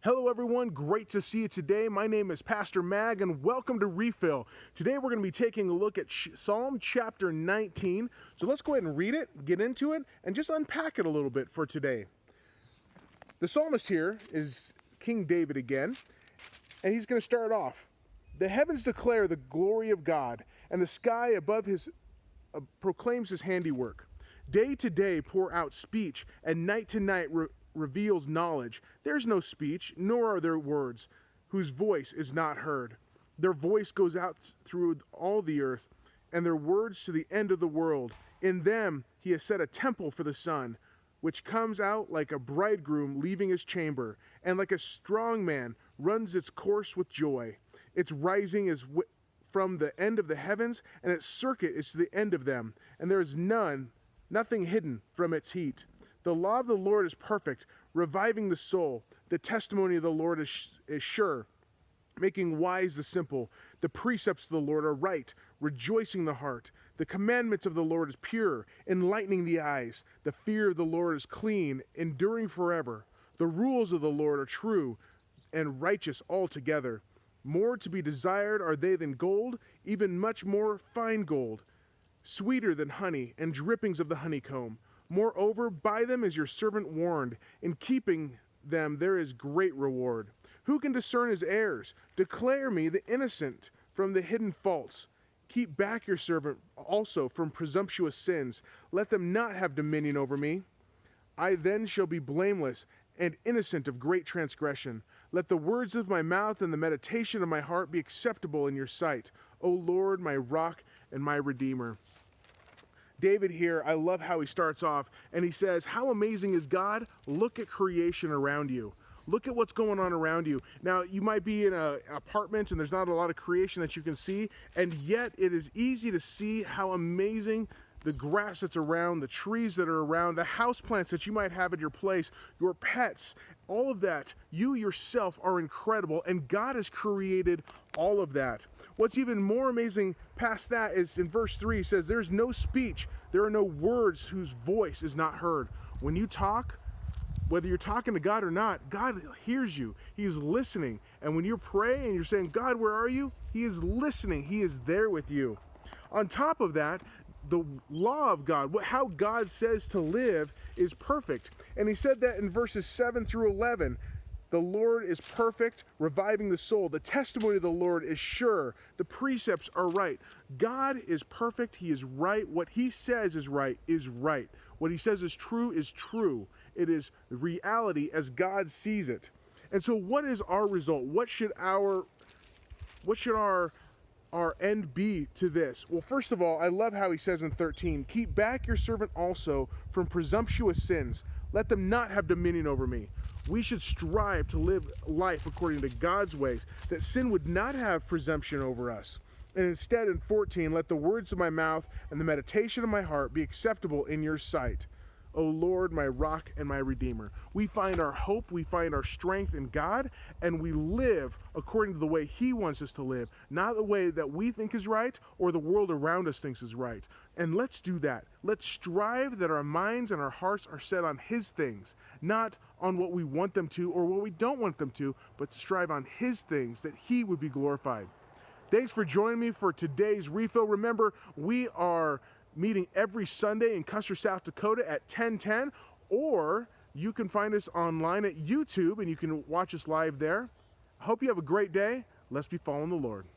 Hello everyone, great to see you today. My name is Pastor Mag and welcome to Refill. Today we're going to be taking a look at Psalm chapter 19. So let's go ahead and read it, get into it, and just unpack it a little bit for today. The psalmist here is King David again, and he's going to start off. The heavens declare the glory of God, and the sky above his proclaims his handiwork. Day to day pour out speech, and night to night reveals knowledge. There's no speech, nor are there words, whose voice is not heard. Their voice goes out through all the earth, and their words to the end of the world. In them he has set a temple for the sun, which comes out like a bridegroom leaving his chamber, and like a strong man runs its course with joy. Its rising is from the end of the heavens, and its circuit is to the end of them, and there is nothing hidden from its heat. The law of the Lord is perfect, reviving the soul. The testimony of the Lord is sure, making wise the simple. The precepts of the Lord are right, rejoicing the heart. The commandments of the Lord is pure, enlightening the eyes. The fear of the Lord is clean, enduring forever. The rules of the Lord are true and righteous altogether. More to be desired are they than gold, even much more fine gold, sweeter than honey and drippings of the honeycomb. Moreover, by them is your servant warned. In keeping them there is great reward. Who can discern his errors? Declare me the innocent from the hidden faults. Keep back your servant also from presumptuous sins. Let them not have dominion over me. I then shall be blameless and innocent of great transgression. Let the words of my mouth and the meditation of my heart be acceptable in your sight, O Lord, my rock and my redeemer. David here, I love how he starts off, and he says, how amazing is God? Look at creation around you. Look at what's going on around you. Now, you might be in an apartment and there's not a lot of creation that you can see, and yet it is easy to see how amazing the grass that's around, the trees that are around, the house plants that you might have at your place, your pets, all of that. You yourself are incredible, and God has created all of that. What's even more amazing past that is in verse 3, it says, there's no speech, there are no words whose voice is not heard. When you talk, whether you're talking to God or not, God hears you. He's listening. And when you're praying and you're saying, God, where are you? He is listening. He is there with you. On top of that, the law of God, how God says to live, is perfect. And he said that in verses 7 through 11. The Lord is perfect, reviving the soul. The testimony of the Lord is sure. The precepts are right. God is perfect. He is right. What he says is right is right. What he says is true is true. It is reality as God sees it. And so what is our result? What should our end be to this? Well, first of all, I love how he says in 13, keep back your servant also from presumptuous sins. Let them not have dominion over me. We should strive to live life according to God's ways, that sin would not have presumption over us. And instead, in 14, let the words of my mouth and the meditation of my heart be acceptable in your sight, O Lord, my rock and my redeemer. We find our hope, we find our strength in God, and we live according to the way he wants us to live, not the way that we think is right or the world around us thinks is right. And let's do that. Let's strive that our minds and our hearts are set on his things, not on what we want them to or what we don't want them to, but to strive on his things, that he would be glorified. Thanks for joining me for today's refill. Remember, we are meeting every Sunday in Custer, South Dakota at 10:10, or you can find us online at YouTube and you can watch us live there. I hope you have a great day. Let's be following the Lord.